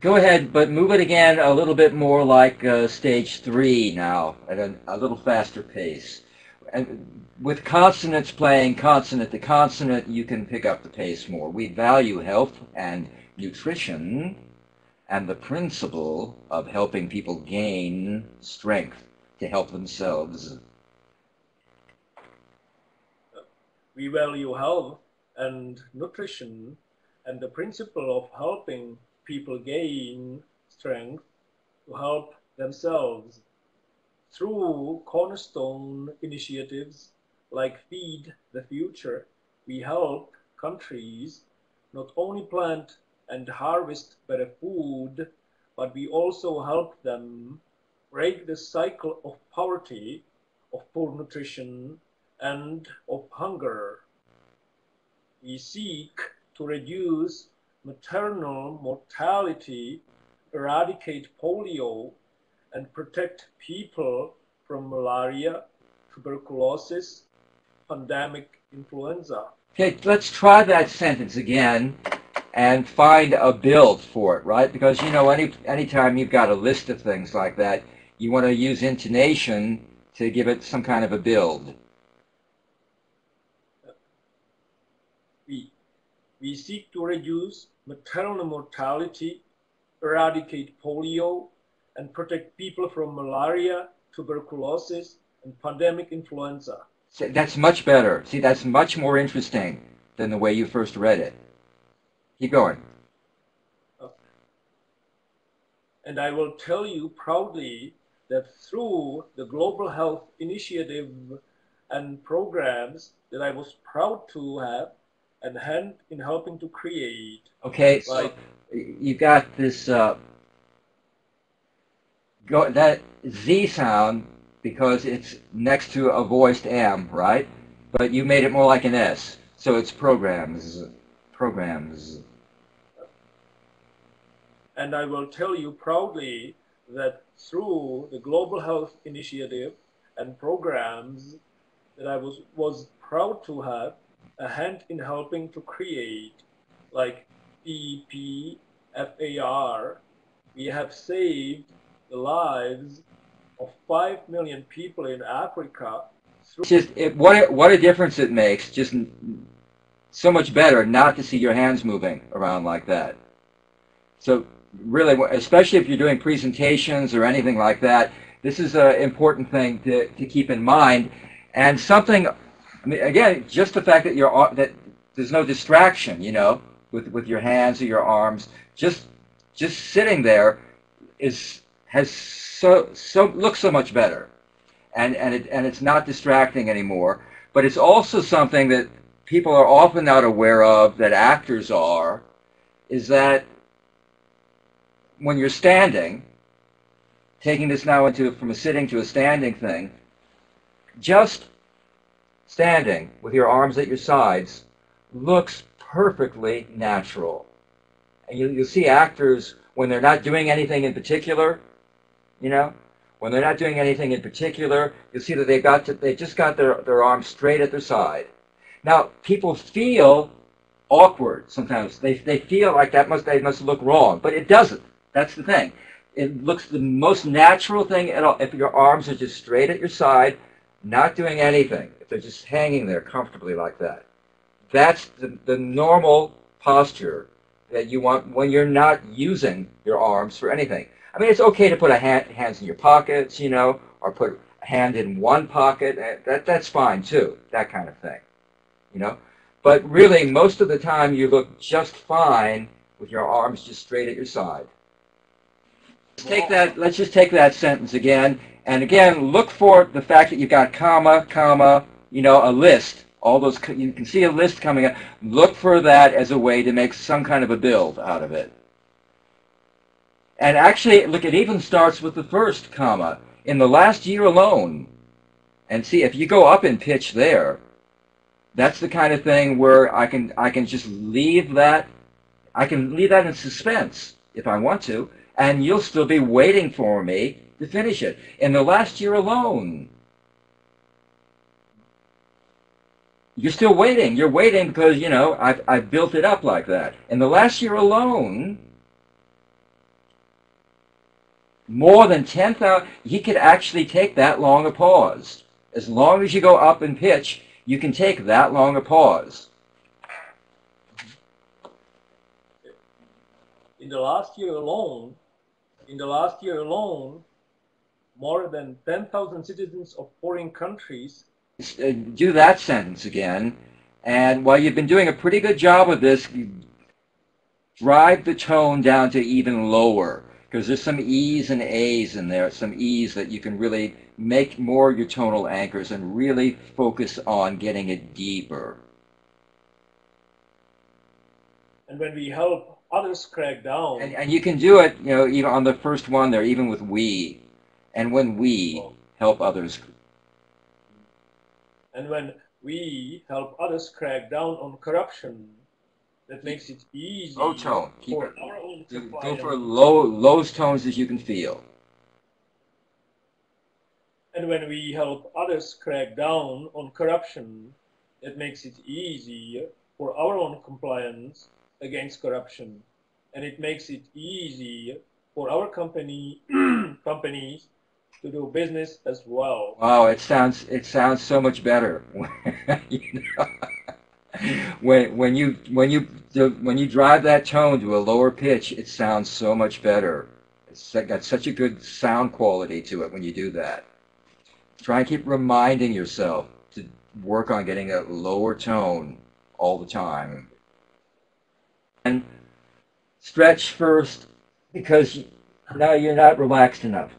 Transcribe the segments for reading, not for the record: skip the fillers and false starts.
Go ahead, but move it again a little bit more like stage 3 now, at a little faster pace. And with consonants playing consonant to consonant, you can pick up the pace more. We value health and nutrition and the principle of helping people gain strength to help themselves. We value health and nutrition and the principle of helping people gain strength to help themselves. Through cornerstone initiatives like Feed the Future, we help countries not only plant and harvest better food, but we also help them break the cycle of poverty, of poor nutrition, and of hunger. We seek to reduce maternal mortality, eradicate polio, and protect people from malaria, tuberculosis, pandemic influenza. Okay, let's try that sentence again and find a build for it, right? Because anytime you've got a list of things like that, you want to use intonation to give it some kind of a build. We seek to reduce maternal mortality, eradicate polio, and protect people from malaria, tuberculosis, and pandemic influenza. That's much better. See, that's much more interesting than the way you first read it. Keep going. And I will tell you proudly that through the Global Health Initiative and programs that I was proud to have and hand in helping to create. Okay, so you got this that Z sound because it's next to a voiced M, right? But you made it more like an S, so it's programs. And I will tell you proudly that through the Global Health Initiative and programs that I was proud to have a hand in helping to create, like PEPFAR, we have saved the lives of 5 million people in Africa. What a difference it makes. Just so much better not to see your hands moving around like that. So really, especially if you're doing presentations or anything like that, this is an important thing to keep in mind. And something, I mean, again, just the fact that that there's no distraction, with your hands or your arms, just sitting there looks so much better, and it's not distracting anymore. But it's also something that people are often not aware of, that actors are, is that when you're standing, taking this now from a sitting to a standing thing, just standing with your arms at your sides looks perfectly natural. And you'll see actors when they're not doing anything in particular, when they're not doing anything in particular, you'll see that they just got their arms straight at their side. Now, people feel awkward sometimes. They feel like they must look wrong, but it doesn't. That's the thing. It looks the most natural thing at all. If your arms are just straight at your side, not doing anything, if they're just hanging there comfortably like that, that's the normal posture that you want when you're not using your arms for anything. I mean, it's okay to put hands in your pockets, or put a hand in one pocket. That's fine too, that kind of thing, But really, most of the time, you look just fine with your arms just straight at your side. Let's just take that sentence again, and again, look for the fact that you've got comma, a list. All those, you can see a list coming up. Look for that as a way to make some kind of a build out of it. And actually, look, it even starts with the first comma. In the last year alone, and see, if you go up in pitch there, that's the kind of thing where I can just leave that. I can leave that in suspense if I want to, and you'll still be waiting for me to finish it. In the last year alone, you're still waiting. You're waiting because, I've built it up like that. In the last year alone, more than 10,000, he could actually take that long a pause. As long as you go up in pitch, you can take that long a pause. In the last year alone, more than 10,000 citizens of foreign countries. Do that sentence again. And while you've been doing a pretty good job of this, drive the tone down to even lower, because there's some E's and A's in there, some E's that you can really make more your tonal anchors and really focus on getting it deeper. And when we help others crack down. And you can do it, even on the first one there, even with we. And when we help others. And when we help others crack down on corruption, that makes it easy low tone. for our own go for lowest tones as you can feel. And when we help others crack down on corruption, that makes it easier for our own compliance against corruption. And it makes it easier for our companies to do business as well. Wow, it sounds so much better. When you drive that tone to a lower pitch, it sounds so much better. It's got such a good sound quality to it when you do that. Try and keep reminding yourself to work on getting a lower tone all the time. And stretch first, because now you're not relaxed enough.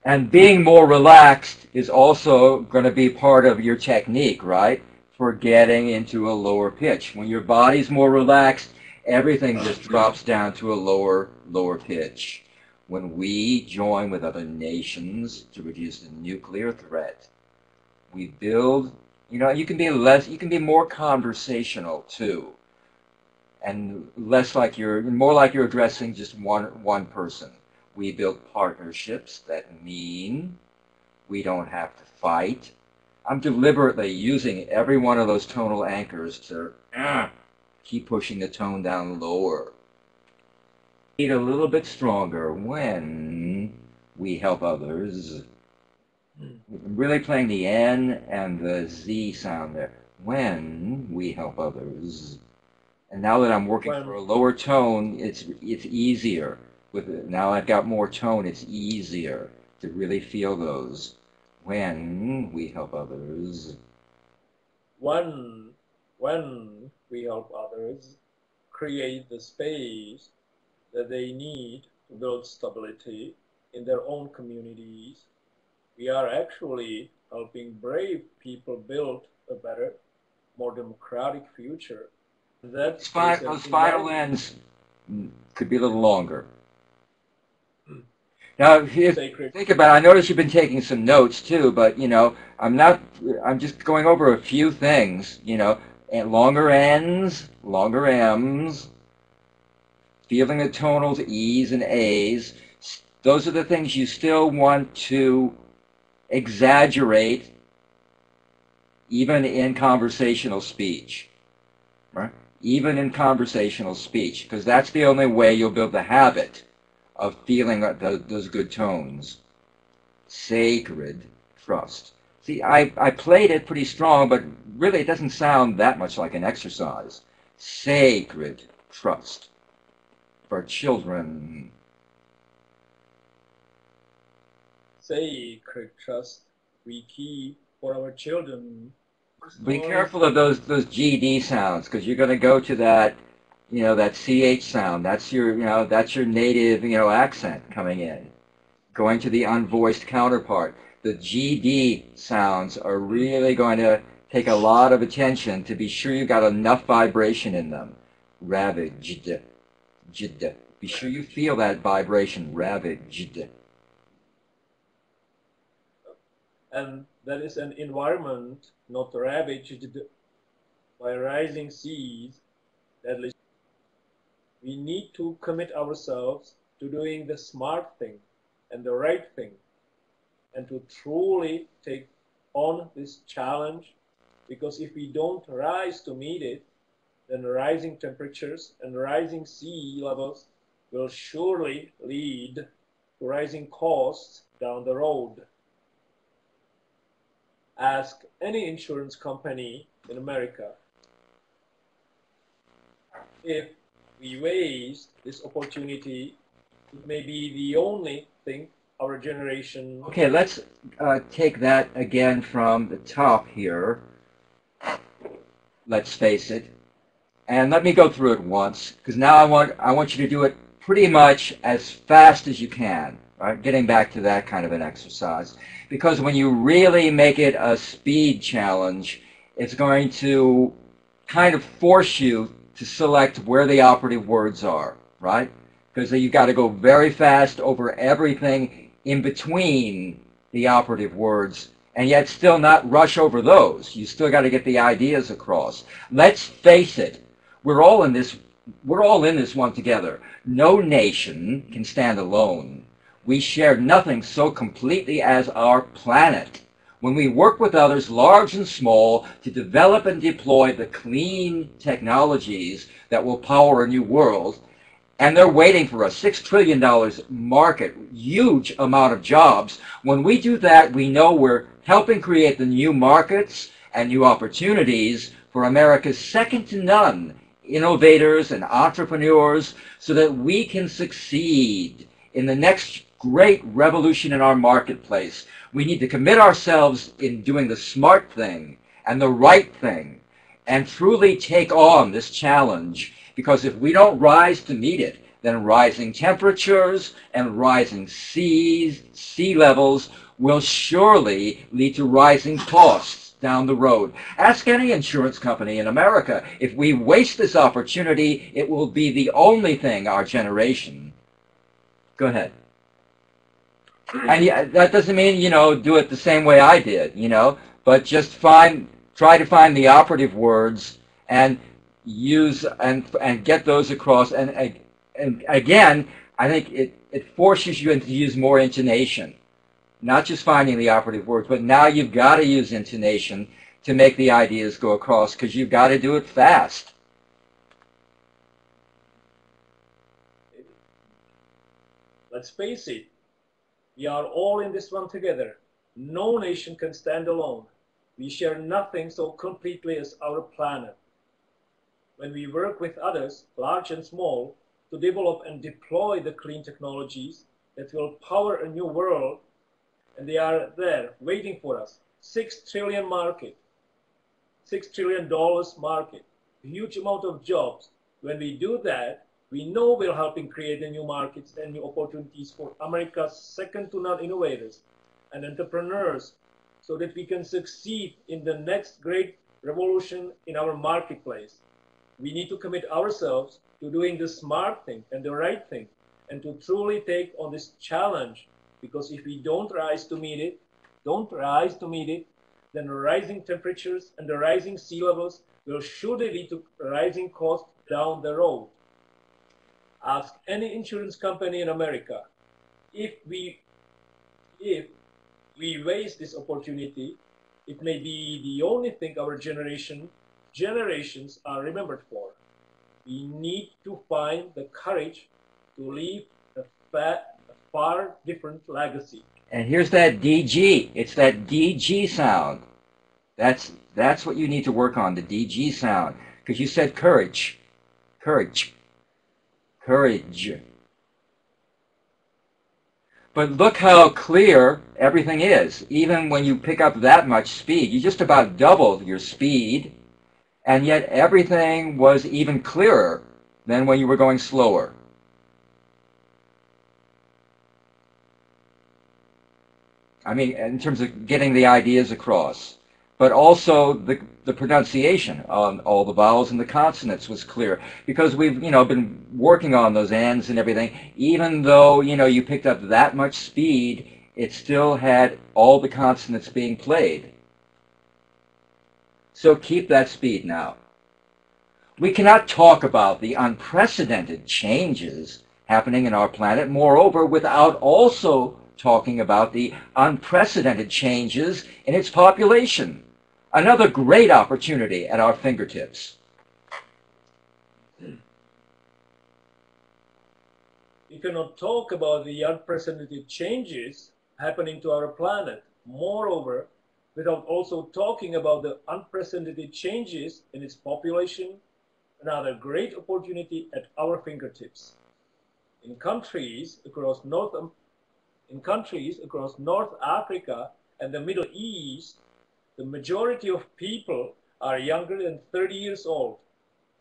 And being more relaxed is also going to be part of your technique, right? For getting into a lower pitch. When your body's more relaxed, everything just drops down to a lower pitch. When we join with other nations to reduce the nuclear threat, we build, you can be more conversational too. And more like you're addressing just one person. We build partnerships that mean we don't have to fight. I'm deliberately using every one of those tonal anchors to keep pushing the tone down lower. Need a little bit stronger when we help others. I'm really playing the N and the Z sound there. When we help others. And now that I'm working for a lower tone, it's easier. Now I've got more tone, it's easier to really feel those. When we help others. When we help others create the space that they need to build stability in their own communities, we are actually helping brave people build a better, more democratic future. Those final ends could be a little longer. Now, if you think about it, I notice you've been taking some notes too, but I'm just going over a few things, and longer N's, longer M's, feeling the tonals E's and A's. Those are the things you still want to exaggerate even in conversational speech, right? Even in conversational speech, because that's the only way you'll build the habit of feeling those good tones. Sacred trust. See, I played it pretty strong, but really it doesn't sound that much like an exercise. Sacred trust for children. Sacred trust we keep for our children. Be careful of those GD sounds, because you're going to go to that, that CH sound. That's your native, accent coming in. Going to the unvoiced counterpart. The GD sounds are really going to take a lot of attention to be sure you've got enough vibration in them. Ravaged. Be sure you feel that vibration. Ravaged. And that is an environment not ravaged by rising seas. We need to commit ourselves to doing the smart thing and the right thing, and to truly take on this challenge, because if we don't rise to meet it, then rising temperatures and rising sea levels will surely lead to rising costs down the road. Ask any insurance company in America. If we waste this opportunity, it may be the only thing our generation. Okay, let's take that again from the top here. Let's face it. And let me go through it once, because now I want you to do it pretty much as fast as you can, right? Getting back to that kind of an exercise. Because when you really make it a speed challenge, it's going to kind of force you to select where the operative words are, right? Because you've got to go very fast over everything in between the operative words, and yet still not rush over those. You still got to get the ideas across. Let's face it, we're all in this one together. No nation can stand alone. We share nothing so completely as our planet. When we work with others, large and small, to develop and deploy the clean technologies that will power a new world, and they're waiting for a $6 trillion market, huge amount of jobs. When we do that, we know we're helping create the new markets and new opportunities for America's second to none innovators and entrepreneurs, so that we can succeed in the next great revolution in our marketplace. We need to commit ourselves in doing the smart thing and the right thing and truly take on this challenge. Because if we don't rise to meet it, then rising temperatures and rising sea levels will surely lead to rising costs down the road. Ask any insurance company in America. If we waste this opportunity, it will be the only thing our generation. Go ahead. And yeah, that doesn't mean, do it the same way I did, but just try to find the operative words and use and get those across. And again, I think it forces you to use more intonation, not just finding the operative words, but now you've got to use intonation to make the ideas go across, because you've got to do it fast. Let's face it, we are all in this one together. No nation can stand alone. We share nothing so completely as our planet. When we work with others, large and small, to develop and deploy the clean technologies that will power a new world, and they are there waiting for us. $6 trillion market, $6 trillion market, a huge amount of jobs. When we do that, we know we're helping create the new markets and new opportunities for America's second to none innovators and entrepreneurs, so that we can succeed in the next great revolution in our marketplace. We need to commit ourselves to doing the smart thing and the right thing, and to truly take on this challenge. Because if we don't rise to meet it, then the rising temperatures and the rising sea levels will surely lead to rising costs down the road. Ask any insurance company in America. If we waste this opportunity, it may be the only thing our generations are remembered for. We need to find the courage to leave a far different legacy. And here's that DG. It's that DG sound. That's what you need to work on, the DG sound. Because you said courage. Courage. Courage. But look how clear everything is. Even when you pick up that much speed, you just about doubled your speed, and yet everything was even clearer than when you were going slower. I mean, in terms of getting the ideas across. But also the pronunciation on all the vowels and the consonants was clear, because we've been working on those ends and everything. Even though you picked up that much speed, it still had all the consonants being played. So keep that speed now. We cannot talk about the unprecedented changes happening in our planet, moreover, without also talking about the unprecedented changes in its population. Another great opportunity at our fingertips. We cannot talk about the unprecedented changes happening to our planet, moreover, without also talking about the unprecedented changes in its population, another great opportunity at our fingertips. In countries across North Africa and the Middle East, the majority of people are younger than 30 years old,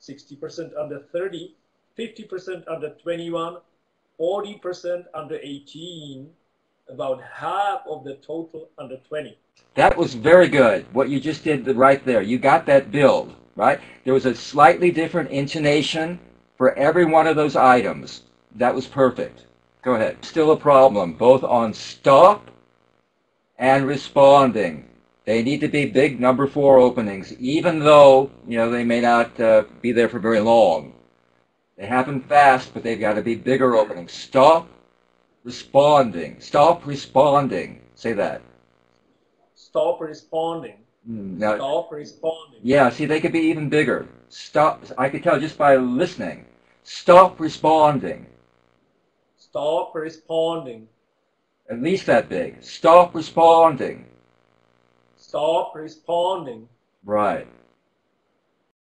60% under 30, 50% under 21, 40% under 18, about half of the total under 20. That was very good, what you just did right there. You got that build, right? There was a slightly different intonation for every one of those items. That was perfect. Go ahead. Still a problem, both on stop and responding. They need to be big number 4 openings, even though, they may not be there for very long. They happen fast, but they've got to be bigger openings. Stop responding. Stop responding. Say that. Stop responding. Now, Stop responding. yeah, see, they could be even bigger. Stop. I could tell just by listening. Stop responding. Stop responding. At least that big. Stop responding. Stop responding. Right.